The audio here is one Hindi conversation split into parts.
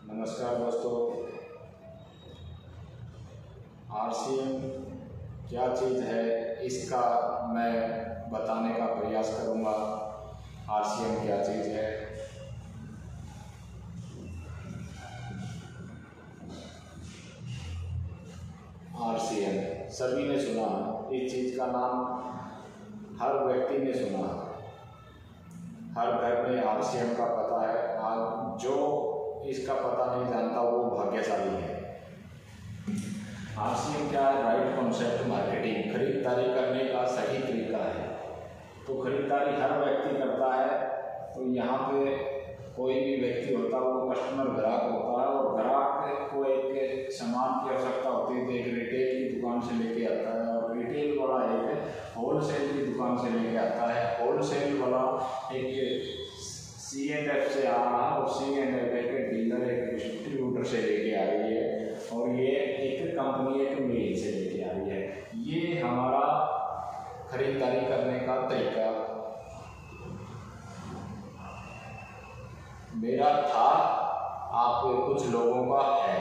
नमस्कार दोस्तों, आरसीएम क्या चीज़ है इसका मैं बताने का प्रयास करूंगा। आरसीएम क्या चीज़ है। आरसीएम सभी ने सुना, इस चीज़ का नाम हर व्यक्ति ने सुना, हर घर में आरसीएम का पता है। आज जो इसका पता नहीं जानता वो भाग्यशाली है। आरसीएम क्या है? राइट कॉन्सेप्ट मार्केटिंग, खरीदारी करने का सही तरीका है। तो खरीदारी हर व्यक्ति करता है। तो यहाँ पे कोई भी व्यक्ति होता है वो कस्टमर ग्राहक होता है, और ग्राहक को एक सामान की आवश्यकता होती है तो एक रिटेल की दुकान से लेके आता है, और रिटेल वाला एक होलसेल की दुकान से लेके आता है। होलसेल वाला एक C&F से आ रहा है, और C&F एक डीलर एक डिस्ट्रीब्यूटर से लेके आ रही है, और ये एक कंपनी एक मेल से लेके आ रही है। ये हमारा खरीदारी करने का तरीका मेरा था, आप कुछ लोगों का है।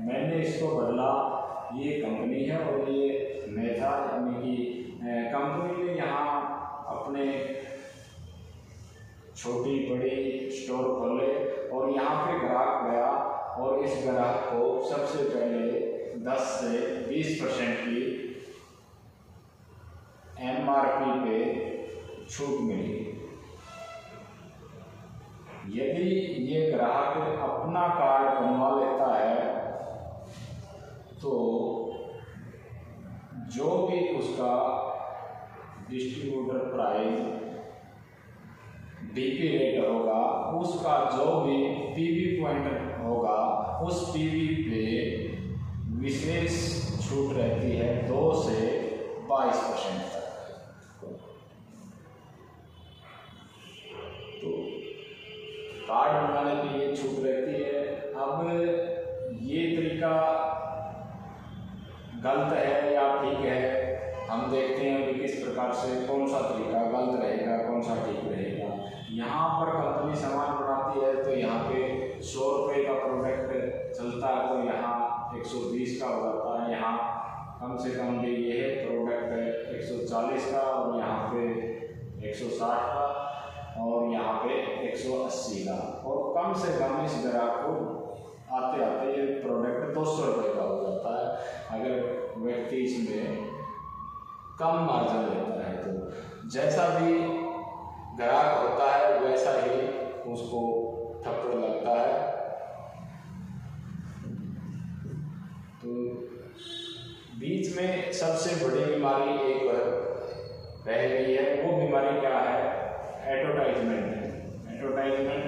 मैंने इसको बदला, ये कंपनी है और ये मैं था, यानी कि कंपनी ने यहाँ अपने छोटी बड़ी स्टोर खोले, और यहाँ पे ग्राहक गया और इस ग्राहक को सबसे पहले 10 से 20% की MRP पे छूट मिली। यदि ये ग्राहक अपना कार्ड बनवा लेता है तो जो भी उसका डिस्ट्रीब्यूटर प्राइस DP रेट होगा, उसका जो भी PV पॉइंट होगा, उस PV पे विशेष छूट रहती है 2 से 22% तक। तो कार्ड बनवाने की ये छूट रहती है। अब ये तरीका गलत है या ठीक है, हम देखते हैं कि किस प्रकार से कौन सा तरीका गलत रहेगा, कौन सा ठीक रहेगा। यहाँ पर कंपनी सामान बनाती है तो यहाँ पे 100 रुपये का प्रोडक्ट चलता है तो यहाँ 120 का हो जाता है। यहाँ कम से कम भी ये प्रोडक्ट 140 का, और यहाँ पे 160 का, और यहाँ पे 180 का, और कम से कम इस ग्राहक को आते आते ये प्रोडक्ट 200 रुपये का हो जाता है। अगर व्यक्ति इसमें कम मार्जिन लेता है तो जैसा भी ग्राहक होता है वैसा ही उसको थप्पड़ लगता है। तो बीच में सबसे बड़ी बीमारी एक रह गई है। वो बीमारी क्या है? एडवर्टाइजमेंट।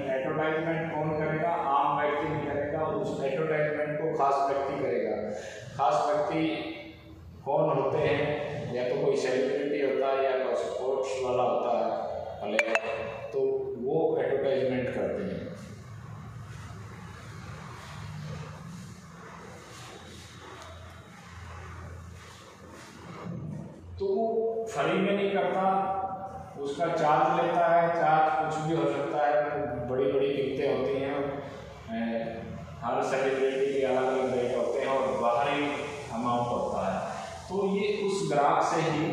एडवर्टाइजमेंट कौन करेगा? आम व्यक्ति नहीं करेगा, उस एडवर्टाइजमेंट को खास व्यक्ति करेगा। खास व्यक्ति कौन होते हैं? या तो कोई सेलिब्रिटी होता है या कोई स्पोर्ट्स वाला होता है प्लेयर, तो वो एडवर्टाइजमेंट करते हैं। तो वो फ्री में नहीं करता, उसका चार्ज लेता है। चार्ज कुछ भी हो सकता है, बड़ी बड़ी कीमतें होती हैं, हर सेलिब्रिटी के अलग अलग रेट होते हैं और बाहरी अमाउंट होता है। तो ये उस ग्राहक से ही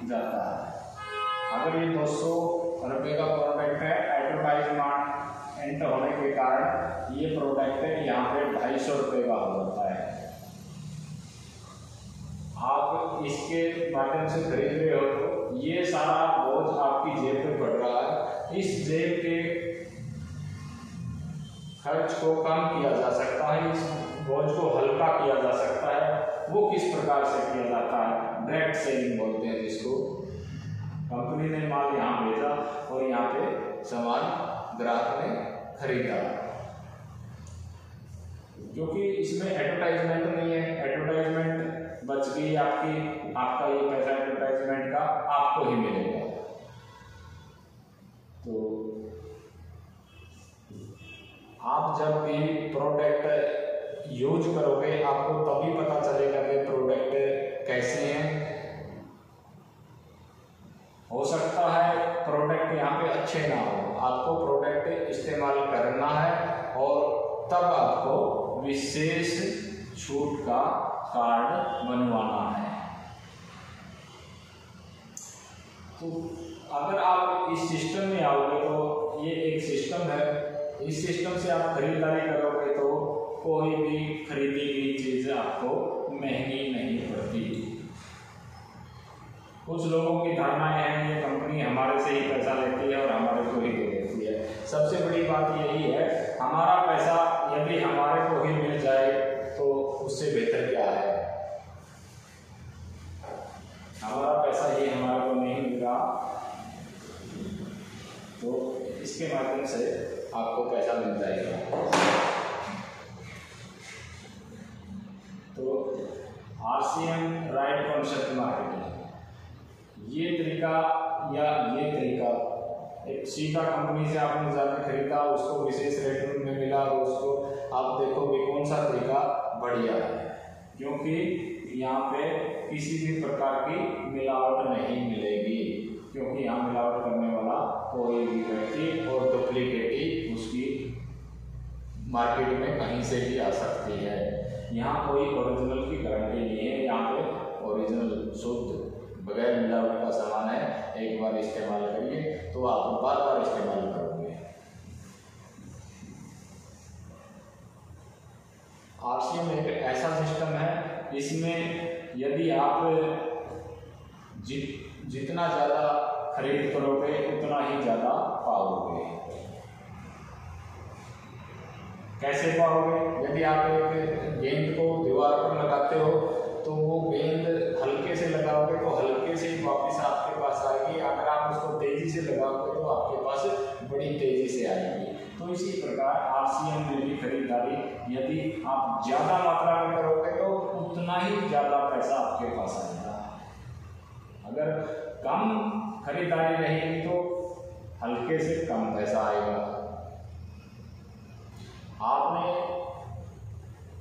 जाता है। अगर ये 200 रुपये का प्रोडक्ट है, एडवर्टाइजमेंट होने के कारण ये प्रोडक्ट यहाँ पे 250 रुपये का हो जाता है। आप इसके माध्यम से खरीद रहे हो तो ये सारा बोझ आपकी जेब पे पड़ रहा है। इस जेब के खर्च को कम किया जा सकता है, इस बोझ को हल्का किया जा सकता है। वो किस प्रकार से किया जाता है? डायरेक्ट सेलिंग बोलते हैं जिसको। कंपनी ने माल यहाँ भेजा और यहाँ पे सामान ग्राहक ने खरीदा, क्योंकि इसमें एडवर्टाइजमेंट नहीं है। एडवर्टाइजमेंट बच गई आपकी, आपका ये पैसा एडवर्टाइजमेंट का आपको ही मिलेगा। तो आप जब भी प्रोडक्ट यूज करोगे आपको तभी पता चलेगा कि प्रोडक्ट कैसे हैं। हो सकता है प्रोडक्ट यहाँ पे अच्छे ना हो, आपको प्रोडक्ट इस्तेमाल करना है और तब आपको विशेष छूट का कार्ड बनवाना है। तो अगर आप इस सिस्टम में आओगे तो ये एक सिस्टम है, इस सिस्टम से आप खरीदारी करोगे तो कोई भी खरीदी गई चीज़ आपको महंगी नहीं पड़ती। कुछ लोगों की धारणाएं हैं ये कंपनी हमारे से ही पैसा लेती है और हमारे को ही दे देती है। सबसे बड़ी बात यही है, हमारा पैसा यदि हमारे को ही मिल जाए तो उससे बेहतर क्या है। हमारा पैसा ही हमारे को नहीं मिल रहा तो इसके माध्यम से आपको पैसा मिल जाएगा। तो RCM राइट कॉन्सेप्ट मार्केटिंग, ये तरीका एक सीधा कंपनी से आपने जाकर खरीदा, उसको विशेष रेट में मिला और उसको आप देखोगे कौन सा तरीका बढ़िया है, क्योंकि यहाँ पे किसी भी प्रकार की मिलावट नहीं मिलेगी, क्योंकि यहाँ मिलावट करने वाला कोई भी व्यक्ति और डुप्लीकेट उसकी मार्केट में कहीं से भी आ सकती है। यहाँ कोई ओरिजिनल की गारंटी नहीं है, यहाँ पे ओरिजिनल शुद्ध बगैर मिलावट का सामान है। एक बार इस्तेमाल करिए तो आप बार बार इस्तेमाल करोगे। RCM एक ऐसा सिस्टम है, इसमें यदि आप जितना ज़्यादा खरीद करोगे उतना ही ज़्यादा पाओगे। कैसे पाओगे? यदि आप एक गेंद को दीवार पर लगाते हो तो वो गेंद हल्के से लगाओगे तो हल्के से ही वापस आपके पास आएगी, अगर आप उसको तेजी से लगाओगे तो आपके पास बड़ी तेजी से आएगी। तो इसी प्रकार RCM में भी खरीदारी यदि आप ज़्यादा मात्रा में करोगे तो उतना ही ज़्यादा पैसा आपके पास आएगा। अगर कम खरीदारी रहेगी तो हल्के से कम पैसा आएगा। आपने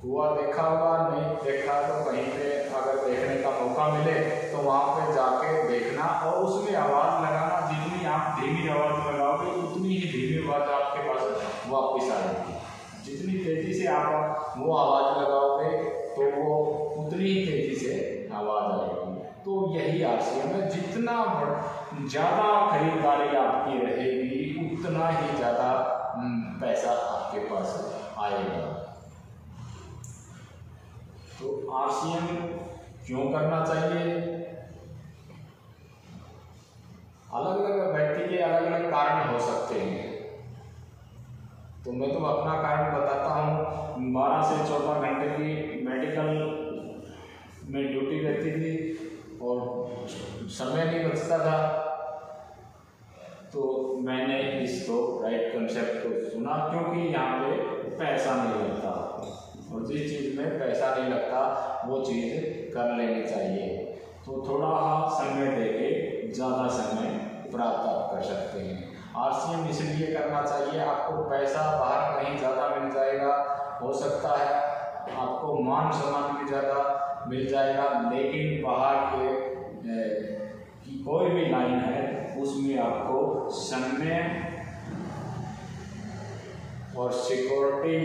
कुआं देखा होगा, नहीं देखा तो कहीं पे अगर देखने का मौका मिले तो वहाँ पे जाके देखना और उसमें आवाज़ लगाना। जितनी आप धीमी आवाज़ लगाओगे उतनी ही धीमी आवाज़ आपके पास वापस आएगी। जितनी तेज़ी से आप वो आवाज़ लगाओगे तो वो उतनी ही तेज़ी से आवाज़ आएगी। तो यही RCM है, जितना ज़्यादा खरीदारी आपकी रहेगी उतना ही ज़्यादा पैसा आपके पास आएगा। तो RCM क्यों करना चाहिए? अलग अलग व्यक्ति के अलग अलग कारण हो सकते हैं। तो मैं तो अपना कारण बताता हूँ। 12 से 14 घंटे की मेडिकल में ड्यूटी रहती थी और समय नहीं बचता था, तो मैंने इसको राइट कंसेप्ट को सुना, क्योंकि यहाँ पे पैसा नहीं लगता और जिस चीज़ में पैसा नहीं लगता वो चीज़ कर लेनी चाहिए। तो थोड़ा समय देके ज़्यादा समय प्राप्त आप कर सकते हैं। RCM इसलिए करना चाहिए, आपको पैसा बाहर कहीं ज़्यादा मिल जाएगा, हो सकता है आपको मान सम्मान भी ज़्यादा मिल जाएगा, लेकिन बाहर के की कोई भी लाइन है उसमें आपको समय और सिक्योरिटी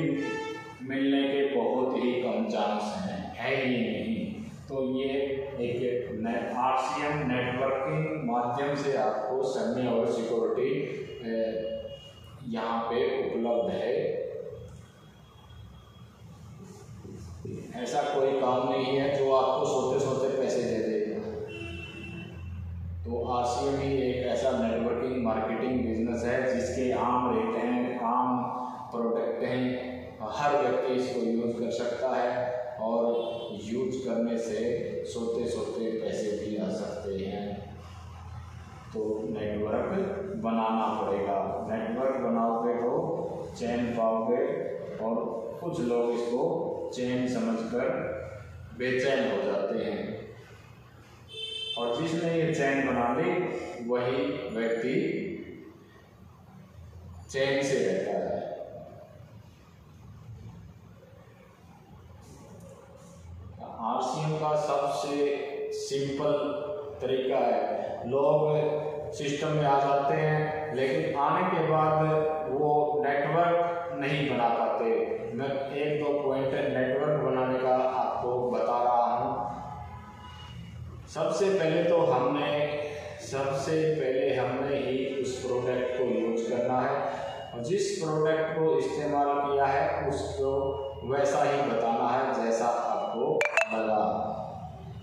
मिलने के बहुत ही कम चांस हैं, है ही नहीं। तो ये एक RCM नेटवर्किंग माध्यम से आपको समय और सिक्योरिटी यहाँ पे उपलब्ध है। ऐसा कोई काम नहीं है जो आपको सोते सोते पैसे दे देगा। तो RCM ही एक ऐसा नेटवर्किंग मार्केटिंग बिजनेस है जिसके आम रेट हैं, आम प्रोडक्ट हैं, हर व्यक्ति इसको यूज कर सकता है और यूज करने से सोते सोते पैसे भी आ सकते हैं। तो नेटवर्क बनाना पड़ेगा, नेटवर्क बनाओगे तो चैन पाओगे और कुछ लोग इसको चैन समझकर बेचैन हो जाते हैं और जिसने ये चैन बना ली वही व्यक्ति चैन से रहता है। RCM का सबसे सिंपल तरीका है, लोग सिस्टम में आ जाते हैं लेकिन आने के बाद वो नेटवर्क नहीं बना पाते। मैं 1-2 पॉइंट करना है और जिस प्रोडक्ट को इस्तेमाल किया है उसको वैसा ही बताना है जैसा आपको लगा।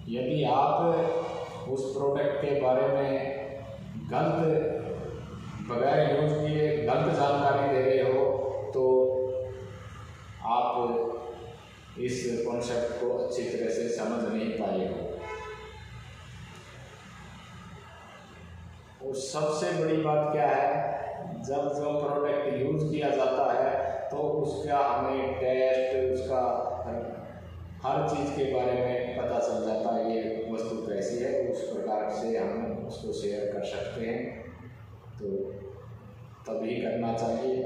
यदि आप उस प्रोडक्ट के बारे में गलत बगैर यूज किए गलत जानकारी दे रहे हो तो आप इस कॉन्सेप्ट को अच्छी तरह से समझ नहीं पाए हो। और सबसे बड़ी बात क्या है, जब जो प्रोडक्ट यूज किया जाता है तो उसका हमें टेस्ट, उसका हर चीज़ के बारे में पता चल जाता है, ये वस्तु कैसी है, उस प्रकार से हम उसको शेयर कर सकते हैं। तो तभी करना चाहिए।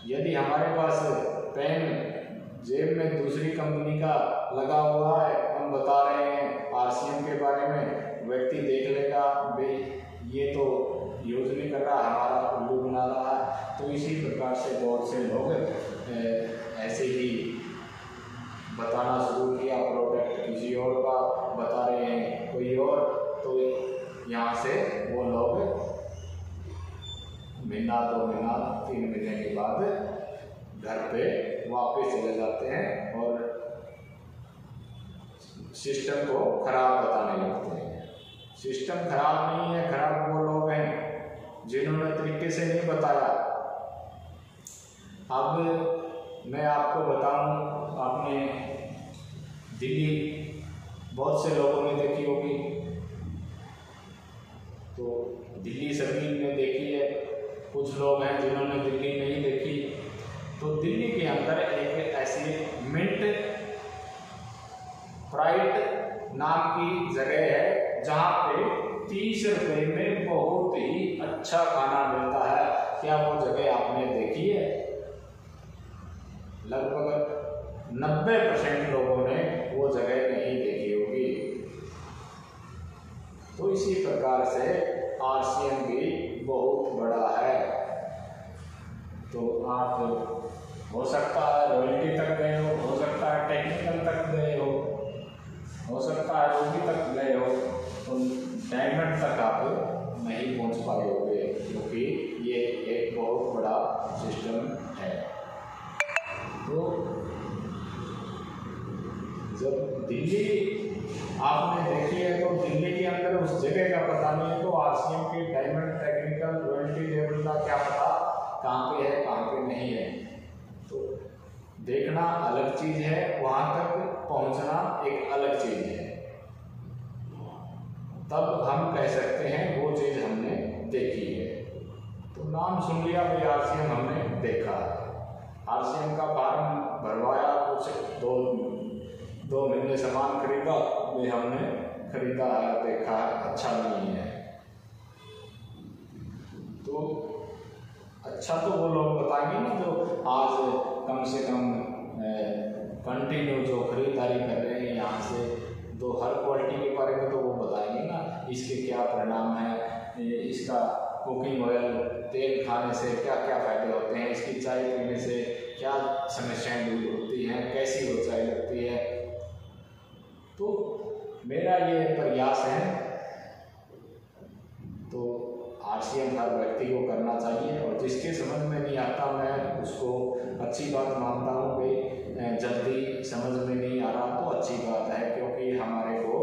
यदि हमारे पास पेन जेब में दूसरी कंपनी का लगा हुआ है, हम बता रहे हैं RCM के बारे में, व्यक्ति देख लेगा भाई ये तो यूज नहीं कर रहा, हमारा उल्लू बना रहा है। तो इसी प्रकार से बहुत से लोग ऐसे ही बताना शुरू किया, प्रोडक्ट किसी और का बता रहे हैं कोई और, तो यहाँ से वो लोग महीना 2 महीना 3 महीने के बाद घर पे वापस चले जाते हैं और सिस्टम को खराब बताने लगते हैं। सिस्टम खराब नहीं है, खराब वो लोग हैं जिन्होंने तरीके से नहीं बताया। अब मैं आपको बताऊं, आपने दिल्ली बहुत से लोगों ने देखी होगी, तो दिल्ली सभी ने देखी है, कुछ लोग हैं जिन्होंने दिल्ली नहीं देखी। तो दिल्ली के अंदर एक ऐसी मिंट प्राइड नाम की जगह है जहाँ पे 30 रुपये में बहुत ही अच्छा खाना मिलता है। क्या वो जगह आपने देखी है? लगभग 90% लोगों ने वो जगह नहीं देखी होगी। तो इसी प्रकार से RCM भी बहुत बड़ा है। तो आप हो सकता है रॉयल्टी तक गए हो सकता है टेक्निकल तक गए हो सकता है रोगी तक गए हो, तो डायमंड तक आप नहीं पहुंच पाए होंगे, क्योंकि ये एक बहुत बड़ा सिस्टम है। तो जब दिल्ली आपने देखी है तो दिल्ली के अंदर उस जगह का पता नहीं है, तो RCM के डायमंड टेक्निकल रॉयल्टी लेवल का क्या पता कहाँ पे है कहाँ पे नहीं है। तो देखना अलग चीज है, वहां तक पहुंचना एक अलग चीज है। तब हम कह सकते हैं वो चीज हमने देखी है। तो नाम सुन लिया भाई RCM हमने देखा है, RCM का फॉर्म भरवाया, कुछ 2 महीने सामान खरीदा, ये हमने खरीदा है, देखा है, अच्छा नहीं है। तो अच्छा तो वो लोग बताएंगे ना जो आज कम से कम कंटिन्यू जो खरीदारी कर रहे हैं यहाँ से, तो हर क्वालिटी के बारे में तो वो बताएंगे ना, इसके क्या परिणाम है, इसका कुकिंग ऑयल तेल खाने से क्या क्या फायदे होते हैं, इसकी चाय पीने से क्या समस्याएं दूर होती हैं, कैसी वो चाय लगती है। तो मेरा ये प्रयास है, तो RCM हर व्यक्ति को करना चाहिए। और जिसके समझ में नहीं आता मैं उसको अच्छी बात मानता हूँ भाई, जल्दी समझ में नहीं आ रहा तो अच्छी बात है, क्योंकि हमारे को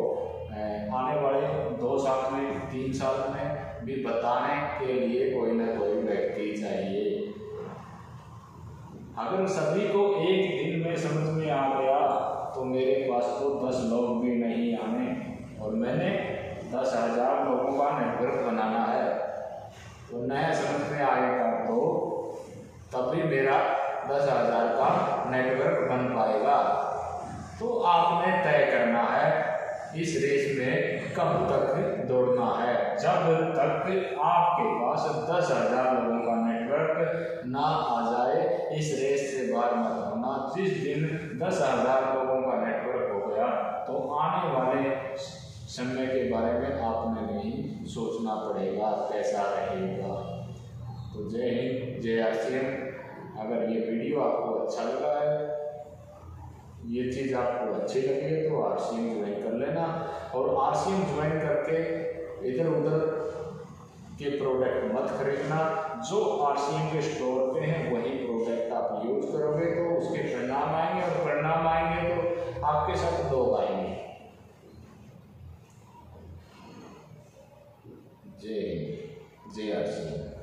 आने वाले 2 साल में 3 साल में भी बताने के लिए कोई ना कोई व्यक्ति चाहिए। अगर सभी को एक दिन में समझ में आ गया तो मेरे पास तो 10 लोग भी नहीं आने, और मैंने 10,000 लोगों का नेटवर्क बनाना है। तो नया समझ में आएगा तो तभी मेरा 10,000 का नेटवर्क बन पाएगा। तो आपने तय करना है इस रेस में कब तक दौड़ना है। जब तक आपके पास 10,000 लोगों का नेटवर्क ना आ जाए, इस रेस से बाहर मत होना। जिस दिन 10,000 लोगों का नेटवर्क हो गया तो आने वाले समय के बारे में आपने नहीं सोचना पड़ेगा कैसा रहेगा। तो जय हिंद, जय RCM। अगर ये वीडियो आपको अच्छा लगा है, ये चीज़ आपको अच्छी लगी है तो RCM ज्वाइन कर लेना। और RCM ज्वाइन करके इधर उधर के प्रोडक्ट मत खरीदना। जो RCM के स्टोर पे हैं वही प्रोडक्ट आप यूज करोगे तो उसके परिणाम आएंगे, और परिणाम आएंगे तो आपके साथ लोग आएंगे। जय RCM।